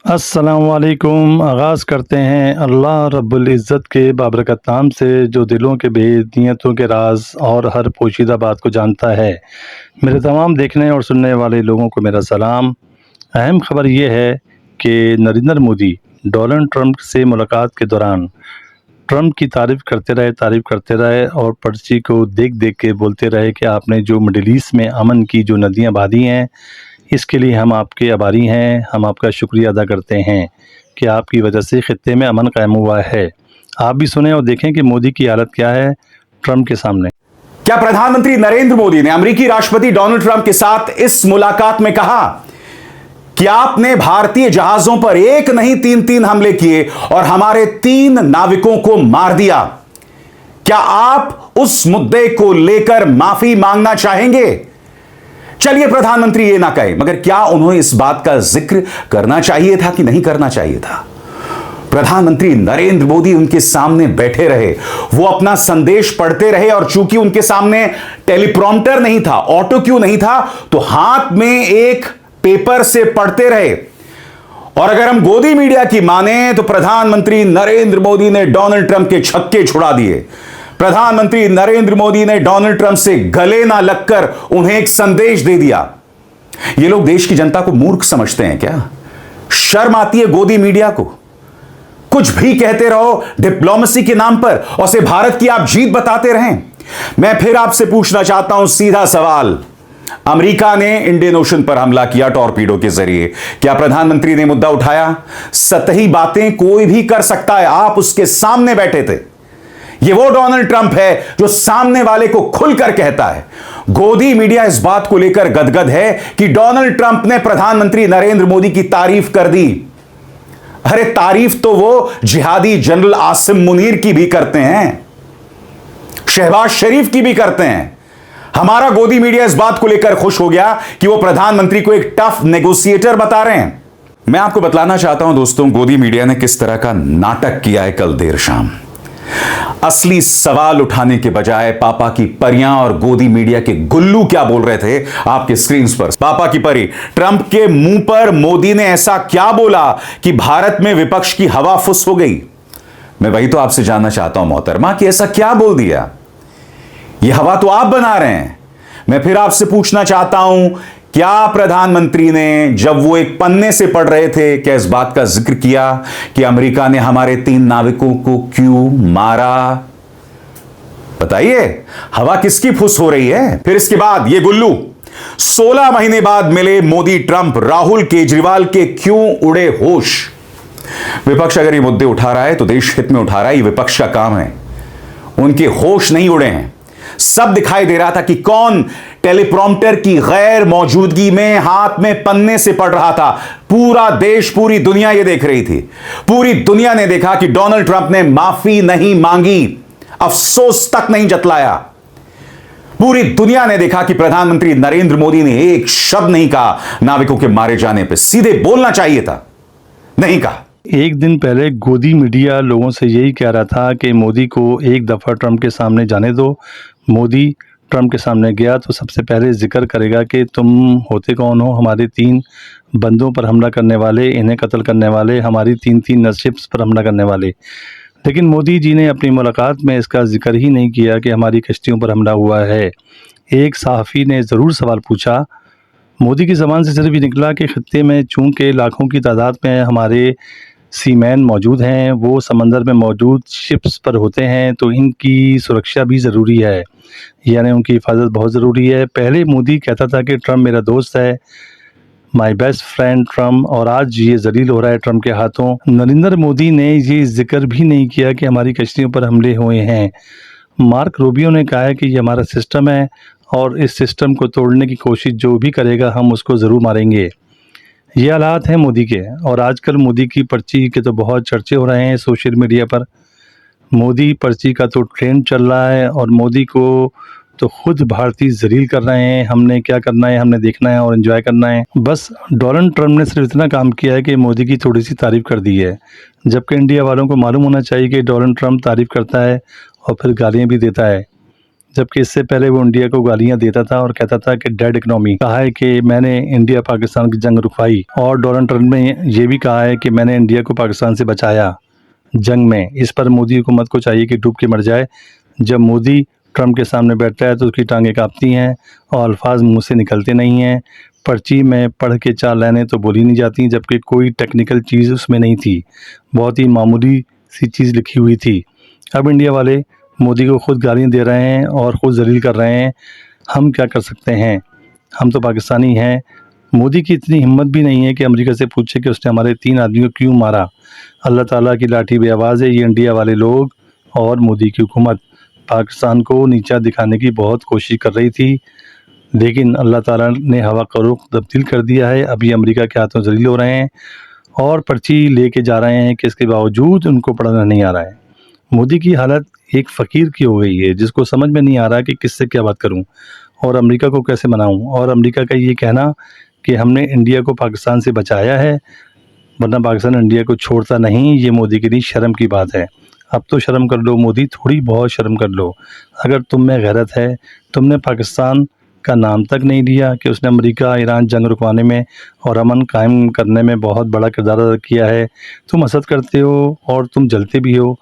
अस्सलाम वालेकुम। आगाज़ करते हैं अल्लाह रब्बुल इज़्ज़त के बाबरकत नाम से जो दिलों के भेद, नियतों के राज और हर पोशीदा बात को जानता है। मेरे तमाम देखने और सुनने वाले लोगों को मेरा सलाम। अहम ख़बर ये है कि नरेंद्र मोदी डोनाल्ड ट्रंप से मुलाकात के दौरान ट्रंप की तारीफ़ करते रहे और पर्ची को देख देख के बोलते रहे कि आपने जो मिडिल ईस्ट में अमन की जो नदियाँ बाँधी हैं, इसके लिए हम आपके आभारी हैं। हम आपका शुक्रिया अदा करते हैं कि आपकी वजह से खित्ते में अमन कायम हुआ है। आप भी सुने और देखें कि मोदी की हालत क्या है ट्रंप के सामने। क्या प्रधानमंत्री नरेंद्र मोदी ने अमेरिकी राष्ट्रपति डोनाल्ड ट्रंप के साथ इस मुलाकात में कहा कि आपने भारतीय जहाजों पर एक नहीं तीन हमले किए और हमारे 3 नाविकों को मार दिया? क्या आप उस मुद्दे को लेकर माफी मांगना चाहेंगे? चलिए, प्रधानमंत्री ये ना कहे, मगर क्या उन्होंने इस बात का जिक्र करना चाहिए था कि नहीं करना चाहिए था? प्रधानमंत्री नरेंद्र मोदी उनके सामने बैठे रहे, वो अपना संदेश पढ़ते रहे और चूंकि उनके सामने टेलीप्रॉम्प्टर नहीं था, ऑटो क्यू नहीं था, तो हाथ में एक पेपर से पढ़ते रहे। और अगर हम गोदी मीडिया की माने तो प्रधानमंत्री नरेंद्र मोदी ने डोनाल्ड ट्रंप के छक्के छुड़ा दिए। प्रधानमंत्री नरेंद्र मोदी ने डोनाल्ड ट्रंप से गले ना लगकर उन्हें एक संदेश दे दिया। ये लोग देश की जनता को मूर्ख समझते हैं क्या? शर्म आती है गोदी मीडिया को? कुछ भी कहते रहो डिप्लोमेसी के नाम पर और से भारत की आप जीत बताते रहें। मैं फिर आपसे पूछना चाहता हूं सीधा सवाल। अमेरिका ने इंडियन ओशन पर हमला किया टॉर्पीडो के जरिए, क्या प्रधानमंत्री ने मुद्दा उठाया? सतही बातें कोई भी कर सकता है, आप उसके सामने बैठे थे। ये वो डोनाल्ड ट्रंप है जो सामने वाले को खुलकर कहता है। गोदी मीडिया इस बात को लेकर गदगद है कि डोनाल्ड ट्रंप ने प्रधानमंत्री नरेंद्र मोदी की तारीफ कर दी। अरे, तारीफ तो वो जिहादी जनरल आसिम मुनीर की भी करते हैं, शहबाज शरीफ की भी करते हैं। हमारा गोदी मीडिया इस बात को लेकर खुश हो गया कि वो प्रधानमंत्री को एक टफ नेगोशिएटर बता रहे हैं। मैं आपको बतलाना चाहता हूं दोस्तों, गोदी मीडिया ने किस तरह का नाटक किया है कल देर शाम। असली सवाल उठाने के बजाय पापा की परियां और गोदी मीडिया के गुल्लू क्या बोल रहे थे आपके स्क्रीन पर। पापा की परी, ट्रंप के मुंह पर मोदी ने ऐसा क्या बोला कि भारत में विपक्ष की हवा फुस हो गई? मैं वही तो आपसे जानना चाहता हूं मोहतरमा कि ऐसा क्या बोल दिया? यह हवा तो आप बना रहे हैं। मैं फिर आपसे पूछना चाहता हूं, क्या प्रधानमंत्री ने जब वो एक पन्ने से पढ़ रहे थे, क्या इस बात का जिक्र किया कि अमेरिका ने हमारे 3 नाविकों को क्यों मारा? बताइए, हवा किसकी फुस हो रही है? फिर इसके बाद ये गुल्लू 16 महीने बाद मिले मोदी ट्रंप, राहुल केजरीवाल के क्यों उड़े होश? विपक्ष अगर ये मुद्दे उठा रहा है तो देश हित में उठा रहा है, ये विपक्ष का काम है। उनके होश नहीं उड़े हैं। सब दिखाई दे रहा था कि कौन टेलीप्रॉम्प्टर की गैर मौजूदगी में हाथ में पन्ने से पढ़ रहा था। पूरा देश, पूरी दुनिया ये देख रही थी। पूरी दुनिया ने देखा कि डोनाल्ड ट्रंप ने माफी नहीं मांगी, अफसोस तक नहीं जतलाया। पूरी दुनिया ने देखा कि प्रधानमंत्री नरेंद्र मोदी ने एक शब्द नहीं कहा नाविकों के मारे जाने पर। सीधे बोलना चाहिए था, नहीं कहा। एक दिन पहले गोदी मीडिया लोगों से यही कह रहा था कि मोदी को एक दफ़ा ट्रंप के सामने जाने दो। मोदी ट्रंप के सामने गया तो सबसे पहले जिक्र करेगा कि तुम होते कौन हो, हमारे 3 बंदों पर हमला करने वाले, इन्हें कत्ल करने वाले, हमारी 3 शिप्स पर हमला करने वाले। लेकिन मोदी जी ने अपनी मुलाकात में इसका जिक्र ही नहीं किया कि हमारी कश्तियों पर हमला हुआ है। एक सहाफ़ी ने ज़रूर सवाल पूछा, मोदी की ज़बान से सिर्फ ये निकला कि ख़त्ते में चूँकि लाखों की तादाद में हमारे सीमैन मौजूद हैं, वो समंदर में मौजूद शिप्स पर होते हैं, तो इनकी सुरक्षा भी ज़रूरी है, यानी उनकी हिफाजत बहुत ज़रूरी है। पहले मोदी कहता था कि ट्रंप मेरा दोस्त है, माय बेस्ट फ्रेंड ट्रंप, और आज ये जलील हो रहा है ट्रंप के हाथों। नरेंद्र मोदी ने ये जिक्र भी नहीं किया कि हमारी कश्तियों पर हमले हुए हैं। मार्क रूबियो ने कहा है कि ये हमारा सिस्टम है और इस सिस्टम को तोड़ने की कोशिश जो भी करेगा हम उसको ज़रूर मारेंगे। ये हालात हैं मोदी के। और आजकल मोदी की पर्ची के तो बहुत चर्चे हो रहे हैं सोशल मीडिया पर। मोदी पर्ची का तो ट्रेंड चल रहा है और मोदी को तो खुद भारतीय जलील कर रहे हैं। हमने क्या करना है, हमने देखना है और एंजॉय करना है। बस डोनाल्ड ट्रंप ने सिर्फ इतना काम किया है कि मोदी की थोड़ी सी तारीफ़ कर दी है, जबकि इंडिया वालों को मालूम होना चाहिए कि डोनाल्ड ट्रंप तारीफ़ करता है और फिर गालियाँ भी देता है। जबकि इससे पहले वो इंडिया को गालियां देता था और कहता था कि डेड इकोनॉमी। कहा है कि मैंने इंडिया पाकिस्तान की जंग रुकवाई, और डोनाल्ड ट्रंप ने ये भी कहा है कि मैंने इंडिया को पाकिस्तान से बचाया जंग में। इस पर मोदी हुकूमत को चाहिए कि डूब के मर जाए। जब मोदी ट्रंप के सामने बैठता है तो उसकी टांगें कांपती हैं और अल्फाज मुंह से निकलते नहीं हैं। पर्ची में पढ़ के 4 लाइनें तो बोली नहीं जाती, जबकि कोई टेक्निकल चीज़ उसमें नहीं थी, बहुत ही मामूली सी चीज़ लिखी हुई थी। अब इंडिया वाले मोदी को खुद गालियाँ दे रहे हैं और ख़ुद जलील कर रहे हैं। हम क्या कर सकते हैं, हम तो पाकिस्तानी हैं। मोदी की इतनी हिम्मत भी नहीं है कि अमेरिका से पूछे कि उसने हमारे 3 आदमियों को क्यों मारा। अल्लाह ताला की लाठी बेआवाज़ है ये इंडिया वाले लोग और मोदी की हुकूमत। पाकिस्तान को नीचा दिखाने की बहुत कोशिश कर रही थी, लेकिन अल्लाह ताला ने हवा का रुख तब्दील कर दिया है। अभी अमेरिका के हाथों जलील हो रहे हैं और पर्ची लेके जा रहे हैं कि इसके बावजूद उनको पढ़ना नहीं आ रहा है। मोदी की हालत एक फ़कीर की हो गई है, जिसको समझ में नहीं आ रहा कि किससे क्या बात करूं और अमेरिका को कैसे मनाऊं। और अमेरिका का ये कहना कि हमने इंडिया को पाकिस्तान से बचाया है, वरना पाकिस्तान इंडिया को छोड़ता नहीं, ये मोदी के लिए शर्म की बात है। अब तो शर्म कर लो मोदी, थोड़ी बहुत शर्म कर लो। अगर तुम में गैरत है, तुमने पाकिस्तान का नाम तक नहीं लिया कि उसने अमेरिका ईरान जंग रुकवाने में और अमन कायम करने में बहुत बड़ा किरदार अदा किया है। तुम हसद करते हो और तुम जलते भी हो।